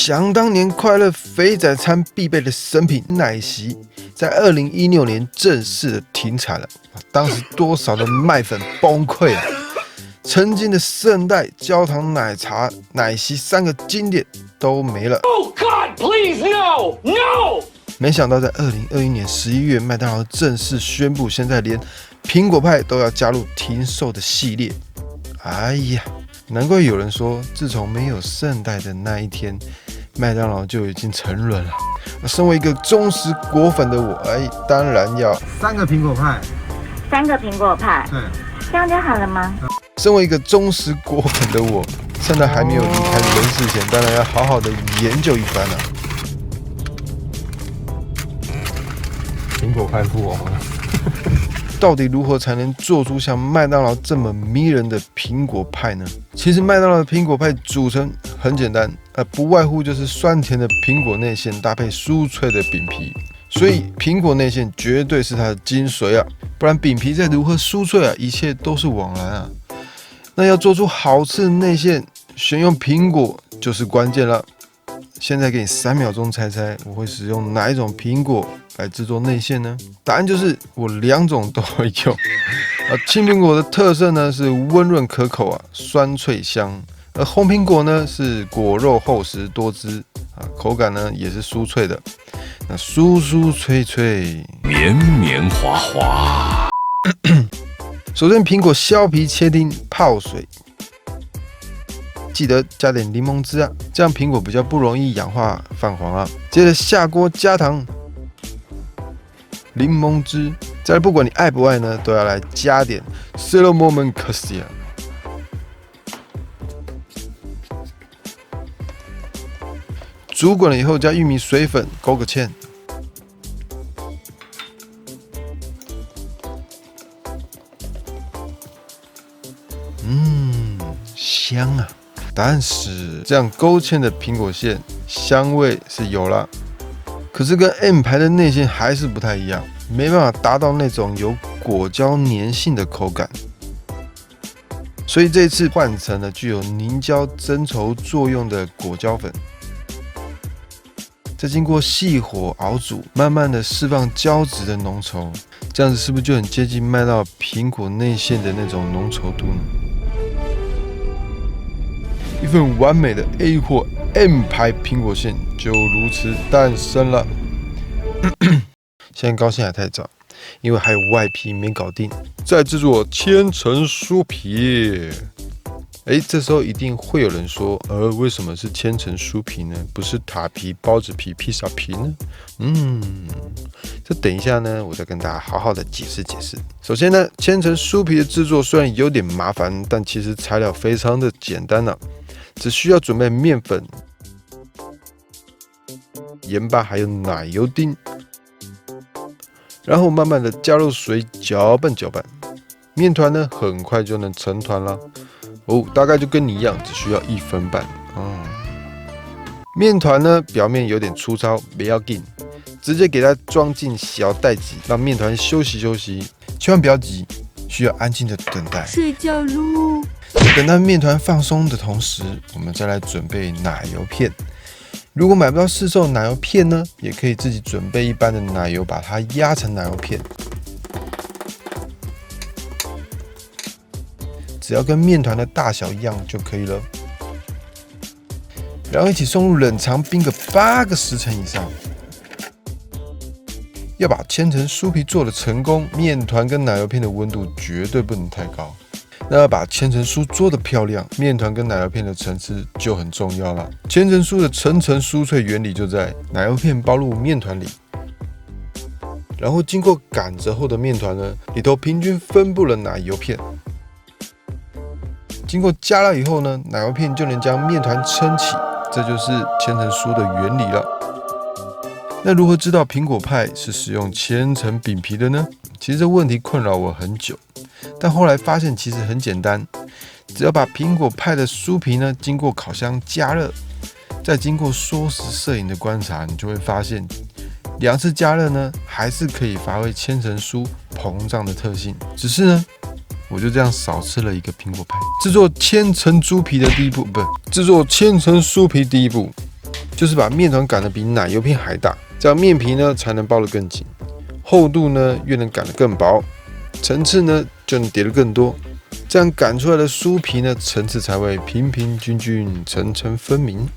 想当年快乐肥仔餐必备的神品奶昔，在2016年正式的停产了。当时多少的麦粉崩溃啊！曾经的圣代、焦糖奶茶、奶昔3个经典都没了。Oh God, please no, no！ 没想到在2021年11月，麦当劳正式宣布，现在连苹果派都要加入停售的系列。哎呀！难怪有人说，自从没有圣代的那一天，麦当劳就已经沉沦了。身为一个忠实果粉的我，当然要3个苹果派，3个苹果派，对，这样就好了吗？身为一个忠实果粉的我，趁在还没有离开人世前，当然要好好的研究一番啊。苹果派富翁了。到底如何才能做出像麦当劳这么迷人的苹果派呢？其实麦当劳的苹果派组成很简单，不外乎就是酸甜的苹果内馅搭配酥脆的饼皮，所以苹果内馅绝对是它的精髓啊！不然饼皮再如何酥脆啊，一切都是枉然啊！那要做出好吃的内馅，选用苹果就是关键了。现在给你3秒钟猜猜，我会使用哪一种苹果来制作内馅呢？答案就是我2种都会用。青苹果的特色呢是温润可口啊，酸脆香；而红苹果呢是果肉厚实多汁啊，口感呢也是酥脆的，那酥酥脆脆，绵绵滑滑。首先苹果削皮切丁泡水。记得加点柠檬汁啊，这样苹果比较不容易氧化泛黄啊。接着下锅加糖、柠檬汁，再来不管你爱不爱呢，都要来加点 Cinnamon Cassia。煮滚了以后加玉米水粉勾个芡。香啊！答案是这样勾芡的苹果馅，香味是有了，可是跟 M 牌的内馅还是不太一样，没办法达到那种有果胶粘性的口感。所以这一次换成了具有凝胶增稠作用的果胶粉，再经过细火熬煮，慢慢的释放胶质的浓稠，这样子是不是就很接近麦当劳苹果内馅的那种浓稠度呢？一份完美的 A 或 M 牌苹果馅就如此诞生了。现在高兴还太早，因为还有外皮没搞定，再制作千层酥皮。这时候一定会有人说，为什么是千层酥皮呢？不是塔皮、包子皮、披萨皮呢？这等一下呢，我再跟大家好好的解释解释。首先呢，千层酥皮的制作虽然有点麻烦，但其实材料非常的简单啊。只需要准备面粉、盐巴还有奶油丁，然后慢慢的加入水搅拌搅拌，面团呢很快就能成团了。大概就跟你一样，只需要1分半。面团呢表面有点粗糙，不要紧，直接给它装进小袋子，让面团休息休息，千万不要急，需要安静的等待。睡觉喽。等待面团放松的同时，我们再来准备奶油片。如果买不到市售奶油片呢，也可以自己准备一般的奶油，把它压成奶油片。只要跟面团的大小一样就可以了。然后一起送入冷藏冰个8个时辰以上。要把千层酥皮做的成功，面团跟奶油片的温度绝对不能太高。那要把千层酥做得漂亮，面团跟奶油片的层次就很重要了。千层酥的层层酥脆原理就在奶油片包入面团里，然后经过擀折后的面团呢，里头平均分布了奶油片。经过加热以后呢，奶油片就能将面团撑起，这就是千层酥的原理了。那如何知道苹果派是使用千层饼皮的呢？其实这问题困扰我很久，但后来发现其实很简单，只要把苹果派的酥皮呢经过烤箱加热，再经过缩时摄影的观察，你就会发现2次加热呢还是可以发挥千层酥膨胀的特性。只是呢，我就这样少吃了一个苹果派。制作千层酥皮的第一步，制作千层酥皮第一步，就是把面团擀得比奶油片还大，这样面皮呢才能包得更紧，厚度呢越能擀得更薄，层次呢就能叠得更多，这样擀出来的酥皮呢层次才会平平均均、层层分明。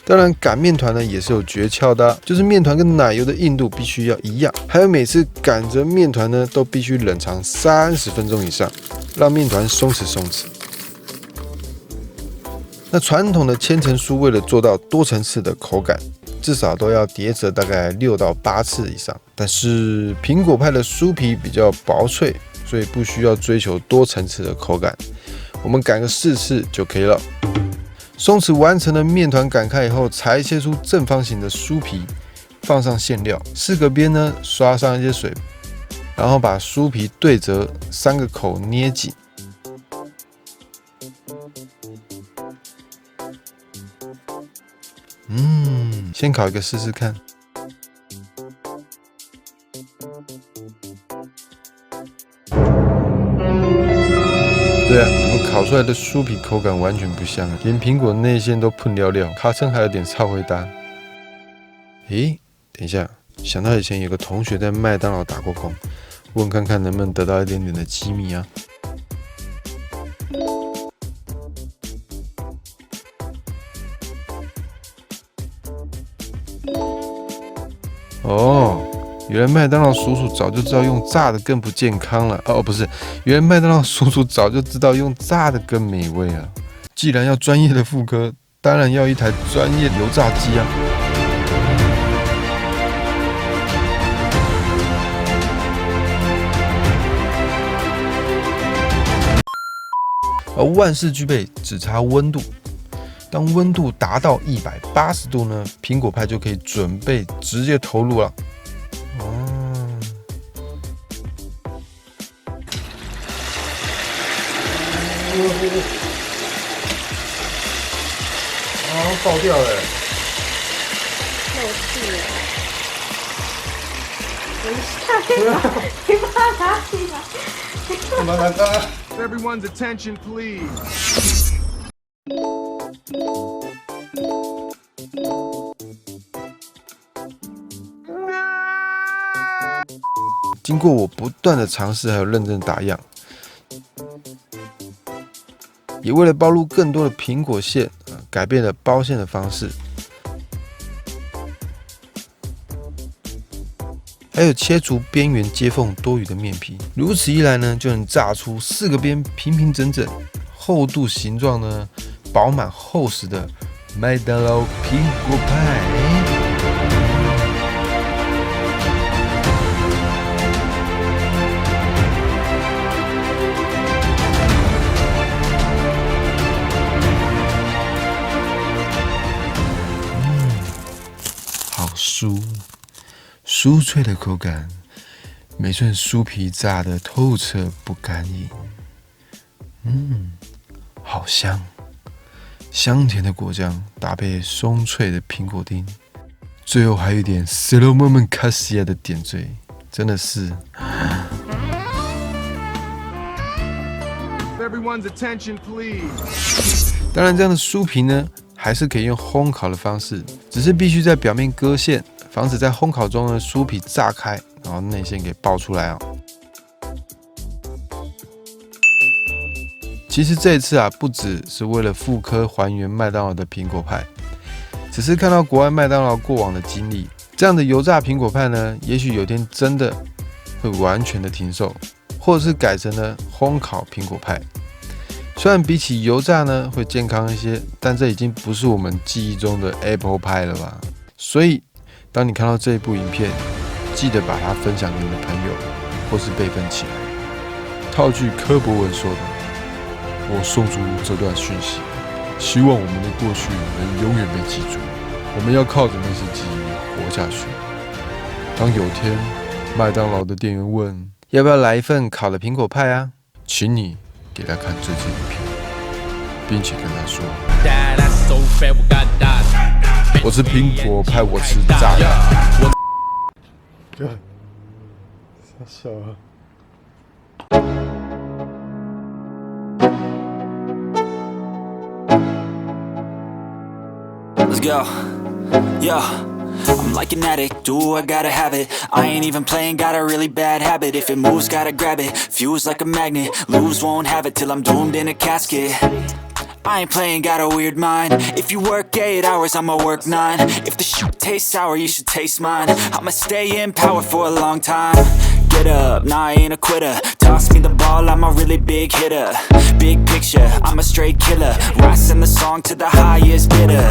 当然，擀面团呢也是有诀窍的就是面团跟奶油的硬度必须要一样，还有每次擀着面团呢都必须冷藏30分钟以上，让面团松弛。那传统的千层酥为了做到多层次的口感，至少都要叠折大概6到8次以上。但是苹果派的酥皮比较薄脆，所以不需要追求多层次的口感，我们擀个4次就可以了。松弛完成的面团擀开以后，裁切出正方形的酥皮，放上馅料，4个边呢刷上一些水，然后把酥皮对折，3个口捏紧。先烤一个试试看。对啊，我们烤出来的酥皮口感完全不像，连苹果内馅都喷了了，卡称还有点超回答。诶，等一下，想到以前有个同学在麦当劳打过工，问看看能不能得到一点点的机密啊。哦，原来麦当劳叔叔早就知道用炸的更不健康了。哦，不是，原来麦当劳叔叔早就知道用炸的更美味了。既然要专业的复刻，当然要一台专业油炸机啊。而万事俱备，只差温度。当温度达到180度呢，苹果派就可以准备直接投入了。爆掉了！透气了。等一下，你把它拿起来。干嘛拿它 Everyone's attention, please. 经过我不断的尝试还有认真打样，也为了包入更多的苹果馅，改变了包馅的方式，还有切除边缘接缝多余的面皮。如此一来呢，就能炸出4个边平平整整、厚度形状呢饱满厚实的麦当劳苹果派。酥脆的口感，每寸酥皮炸得透彻不干硬。好香，香甜的果酱搭配松脆的苹果丁，最后还有一点 Salomon Cassia 的点缀，真的是。Everyone's attention, please. 当然，这样的酥皮呢，还是可以用烘烤的方式，只是必须在表面割馅，防止在烘烤中的酥皮炸开，然后内馅给爆出来哦。其实这一次啊，不只是为了复刻还原麦当劳的苹果派，只是看到国外麦当劳过往的经历，这样的油炸苹果派呢，也许有天真的会完全的停售，或者是改成了烘烤苹果派。虽然比起油炸呢会健康一些，但这已经不是我们记忆中的 Apple Pie 了吧？所以，当你看到这一部影片，记得把它分享给你的朋友，或是备份起来。套句柯博文说的：“我送出这段讯息，希望我们的过去能永远被记住。我们要靠着那些记忆活下去。当有天麦当劳的店员问要不要来一份烤的苹果派啊，请你。”给他看这支影片，并且跟他说：“我吃苹果派，我吃炸的。”傻笑啊！Let's go. Yeah, I'm like an addict, do I gotta have it. I ain't even playing, got a really bad habit. If it moves, gotta grab it, fuse like a magnet. Lose, won't have it till I'm doomed in a casket. I ain't playing, got a weird mind. If you work 8 hours, I'ma work 9. If the shoot tastes sour, you should taste mine. I'ma stay in power for a long time. Get up, nah, I ain't a quitter. Toss me the ball, I'm a really big hitter. Big picture, I'm a straight killer. Rising the song to the highest bidder.